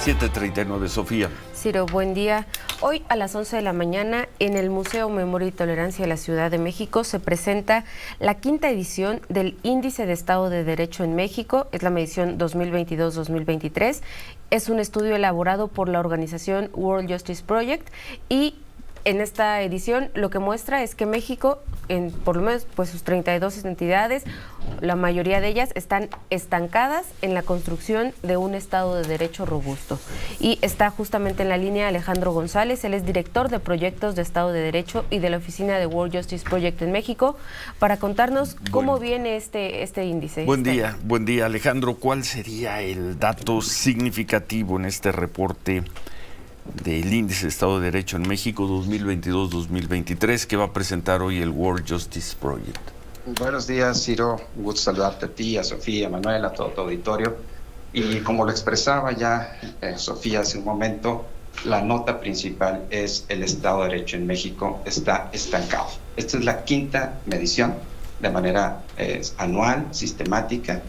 7:39, Sofía. Ciro, buen día. Hoy a las 11 de la mañana en el Museo Memoria y Tolerancia de la Ciudad de México se presenta la quinta edición del Índice de Estado de Derecho en México. Es la medición 2022-2023. Es un estudio elaborado por la organización World Justice Project y en esta edición lo que muestra es que México, en por lo menos pues sus 32 entidades, la mayoría de ellas están estancadas en la construcción de un Estado de Derecho robusto. Y está justamente en la línea Alejandro González, él es director de proyectos de Estado de Derecho y de la oficina de World Justice Project en México, para contarnos cómo viene este índice. Buen día Alejandro. ¿Cuál sería el dato significativo en este reporte del Índice de Estado de Derecho en México 2022-2023 que va a presentar hoy el World Justice Project? Buenos días, Ciro. Un gusto saludarte a ti, a Sofía, a Manuel, a todo tu auditorio. Y como lo expresaba ya Sofía hace un momento, la nota principal es el Estado de Derecho en México está estancado. Esta es la quinta medición de manera anual, sistemática,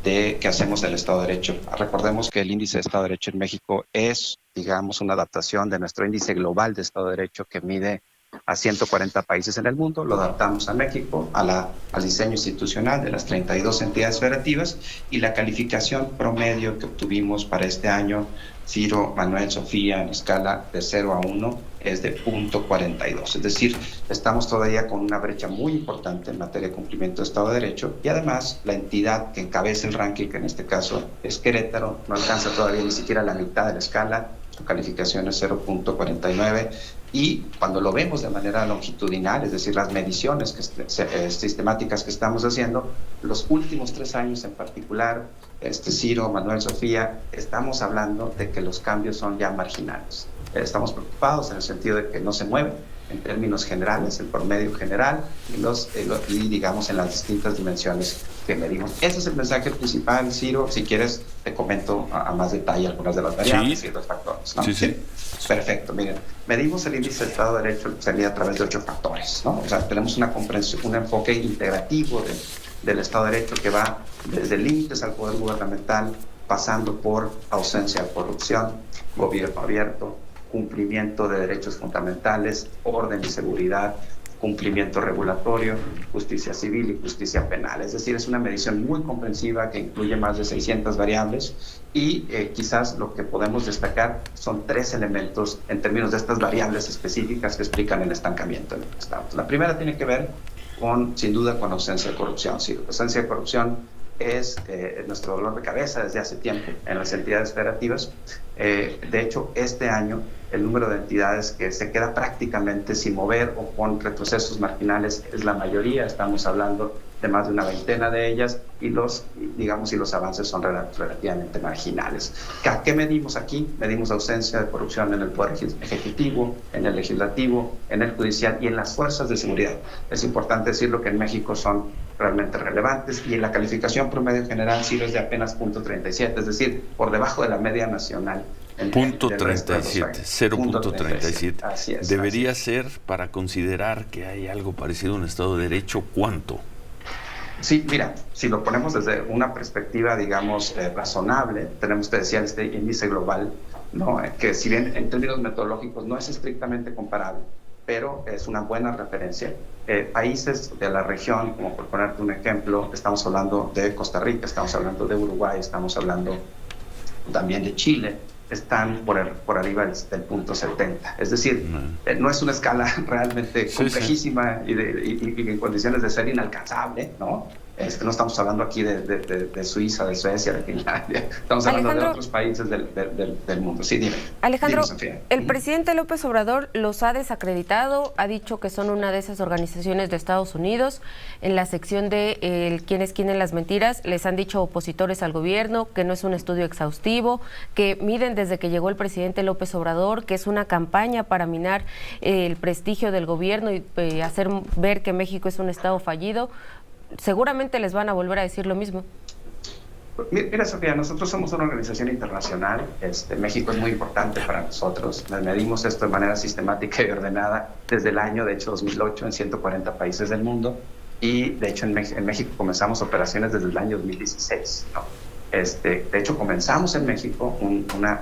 de que hacemos del Estado de Derecho. Recordemos que el Índice de Estado de Derecho en México es, digamos, una adaptación de nuestro índice global de Estado de Derecho que mide a 140 países en el mundo. Lo adaptamos a México, al diseño institucional de las 32 entidades federativas, y la calificación promedio que obtuvimos para este año, Ciro, Manuel, Sofía, en escala de 0 a 1, es de .42. Es decir, estamos todavía con una brecha muy importante en materia de cumplimiento de Estado de Derecho, y además la entidad que encabeza el ranking, que en este caso es Querétaro, no alcanza todavía ni siquiera la mitad de la escala. Su calificación es 0.49, y cuando lo vemos de manera longitudinal, es decir, las mediciones sistemáticas que estamos haciendo, los últimos 3 años en particular, Ciro, Manuel, Sofía, estamos hablando de que los cambios son ya marginales. Estamos preocupados en el sentido de que no se mueve en términos generales, el promedio general y digamos en las distintas dimensiones que medimos. Ese es el mensaje principal, Ciro. Si quieres, te comento a más detalle algunas de las variables y los factores, ¿no? Sí. Perfecto. Miren, medimos el índice de Estado de Derecho, se mide a través de 8 factores, ¿no? O sea, tenemos una comprensión, un enfoque integrativo del Estado de Derecho que va desde límites al poder gubernamental, pasando por ausencia de corrupción, gobierno abierto, cumplimiento de derechos fundamentales, orden y seguridad, cumplimiento regulatorio, justicia civil y justicia penal. Es decir, es una medición muy comprensiva que incluye más de 600 variables, y quizás lo que podemos destacar son 3 elementos en términos de estas variables específicas que explican el estancamiento en el Estado. La primera tiene que ver sin duda con ausencia de corrupción. Sí, la ausencia de corrupción es nuestro dolor de cabeza desde hace tiempo en las entidades federativas. De hecho, este año el número de entidades que se queda prácticamente sin mover o con retrocesos marginales es la mayoría. Estamos hablando de más de una veintena de ellas, y los avances son relativamente marginales. ¿Qué medimos aquí? Medimos ausencia de corrupción en el Poder Ejecutivo, en el Legislativo, en el Judicial y en las fuerzas de seguridad. Es importante decirlo que en México son realmente relevantes, y en la calificación promedio general sí es de apenas .37, es decir, por debajo de la media nacional. .37, 0.37. Así es. Debería ser, para considerar que hay algo parecido a un Estado de Derecho, ¿cuánto? Sí, mira, si lo ponemos desde una perspectiva, digamos, razonable, tenemos, te decía, este índice global, ¿no? Que si bien en términos metodológicos no es estrictamente comparable, pero es una buena referencia. Países de la región, como por ponerte un ejemplo, estamos hablando de Costa Rica, estamos hablando de Uruguay, estamos hablando también de Chile, están por arriba del .70. Es decir, no es una escala realmente complejísima y en condiciones de ser inalcanzable, ¿no? No estamos hablando aquí de Suiza, de Suecia, de Finlandia. Estamos hablando de otros países del mundo. Sí, dime. Alejandro, Sofía. El presidente López Obrador los ha desacreditado, ha dicho que son una de esas organizaciones de Estados Unidos. En la sección de quién es quién en las mentiras, les han dicho opositores al gobierno que no es un estudio exhaustivo, que miden desde que llegó el presidente López Obrador, que es una campaña para minar el prestigio del gobierno y hacer ver que México es un Estado fallido. Seguramente les van a volver a decir lo mismo. Mira, Sofía, nosotros somos una organización internacional. México es muy importante para nosotros. Medimos esto de manera sistemática y ordenada desde el año, de hecho, 2008 en 140 países del mundo. Y, de hecho, en México comenzamos operaciones desde el año 2016, ¿no? De hecho, comenzamos en México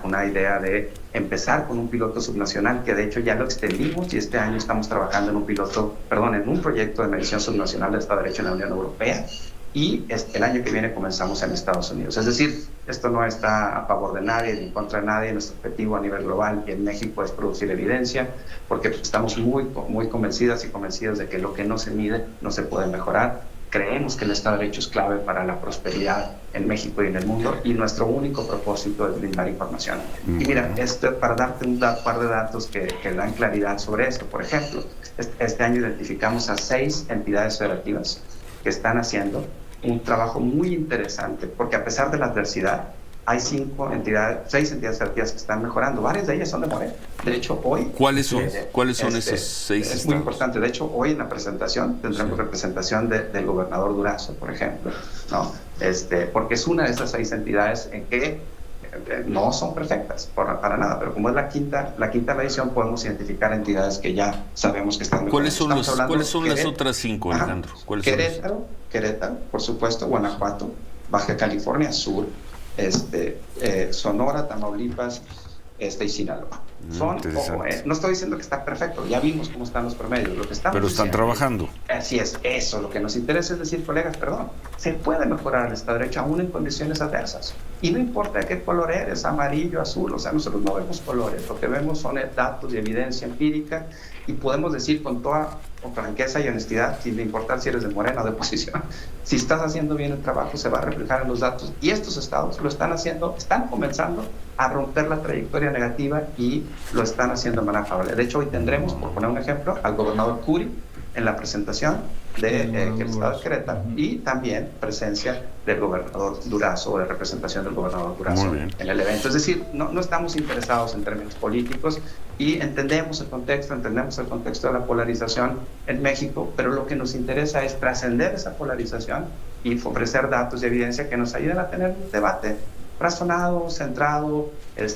una idea de empezar con un piloto subnacional, que de hecho ya lo extendimos, y este año estamos trabajando en un proyecto de medición subnacional de Estado de Derecho en la Unión Europea, y el año que viene comenzamos en Estados Unidos. Es decir, esto no está a favor de nadie ni en contra de nadie. Nuestro objetivo a nivel global y en México es producir evidencia, porque estamos muy convencidas y convencidos de que lo que no se mide no se puede mejorar. Creemos que el Estado de Derecho es clave para la prosperidad en México y en el mundo, y nuestro único propósito es brindar información. Y mira, para darte un par de datos que dan claridad sobre esto. Por ejemplo, este año identificamos a 6 entidades federativas que están haciendo un trabajo muy interesante, porque a pesar de la adversidad, hay 6 entidades federativas que están mejorando. Varias de ellas son de Morena. De hecho, hoy... ¿Cuáles son esos 6 estados? Es muy importante. De hecho, hoy en la presentación tendremos representación del gobernador Durazo, por ejemplo, ¿no? Porque es una de esas 6 entidades en que no son perfectas para nada, pero como es la quinta medición, podemos identificar entidades que ya sabemos que están mejorando. ¿Cuáles son las otras 5, Alejandro? Querétaro, por supuesto, Guanajuato, Baja California Sur, Sonora, Tamaulipas, y Sinaloa. No estoy diciendo que está perfecto, ya vimos cómo están los promedios. Pero están trabajando. Así es, eso. Lo que nos interesa es decir, colegas, se puede mejorar el Estado de Derecho aún en condiciones adversas. Y no importa qué color eres, amarillo, azul, nosotros no vemos colores, lo que vemos son datos y evidencia empírica, y podemos decir con toda franqueza y honestidad, sin importar si eres de Morena o de oposición, si estás haciendo bien el trabajo, se va a reflejar en los datos, y estos estados lo están haciendo, están comenzando a romper la trayectoria negativa y lo están haciendo de manera favorable. De hecho, hoy tendremos, por poner un ejemplo, al gobernador Curi en la presentación del estado de Querétaro, y también presencia del gobernador Durazo, o de representación del gobernador Durazo en el evento. Es decir, no estamos interesados en términos políticos, y entendemos el contexto de la polarización en México, pero lo que nos interesa es trascender esa polarización y ofrecer datos y evidencia que nos ayuden a tener un debate razonado, centrado,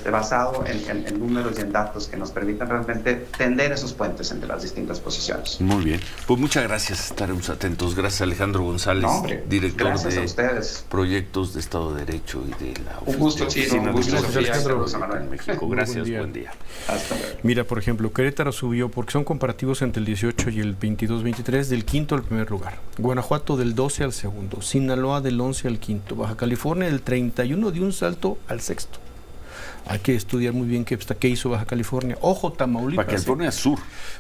basado en números y en datos que nos permitan realmente tender esos puentes entre las distintas posiciones. Muy bien. Pues muchas gracias, estaremos atentos. Gracias, Alejandro González, director de Proyectos de Estado de Derecho y de la Oficina. Un gusto, Chino. Un gusto, Alejandro, en México. Gracias, buen día. Hasta luego. Mira, por ejemplo, Querétaro subió, porque son comparativos entre el 18 y el 22-23, del quinto al primer lugar. Guanajuato del 12 al segundo. Sinaloa del 11 al quinto. Baja California del 31 dio un salto al sexto. Hay que estudiar muy bien qué hizo Baja California. Ojo, Tamaulipas. Baja California Sur.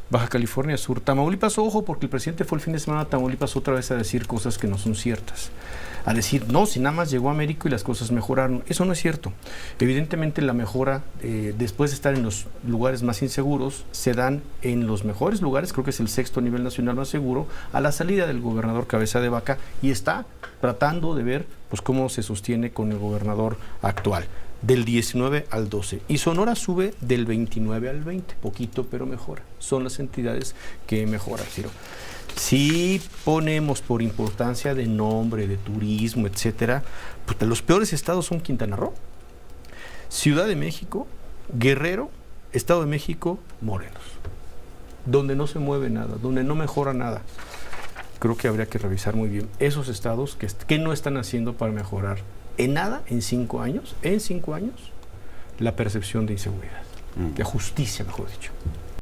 Baja California Sur. Tamaulipas, ojo, porque el presidente fue el fin de semana a Tamaulipas otra vez a decir cosas que no son ciertas. A decir, no, si nada más llegó a Américo y las cosas mejoraron. Eso no es cierto. Evidentemente la mejora, después de estar en los lugares más inseguros, se dan en los mejores lugares, creo que es el sexto a nivel nacional más seguro, a la salida del gobernador Cabeza de Vaca, y está tratando de ver pues cómo se sostiene con el gobernador actual. Del 19 al 12. Y Sonora sube del 29 al 20. Poquito, pero mejora. Son las entidades que mejoran, Ciro. Si ponemos por importancia de nombre, de turismo, etcétera, pues los peores estados son Quintana Roo, Ciudad de México, Guerrero, Estado de México, Morelos. Donde no se mueve nada, donde no mejora nada. Creo que habría que revisar muy bien esos estados que no están haciendo para mejorar en nada, en 5 años, la percepción de inseguridad, de justicia, mejor dicho.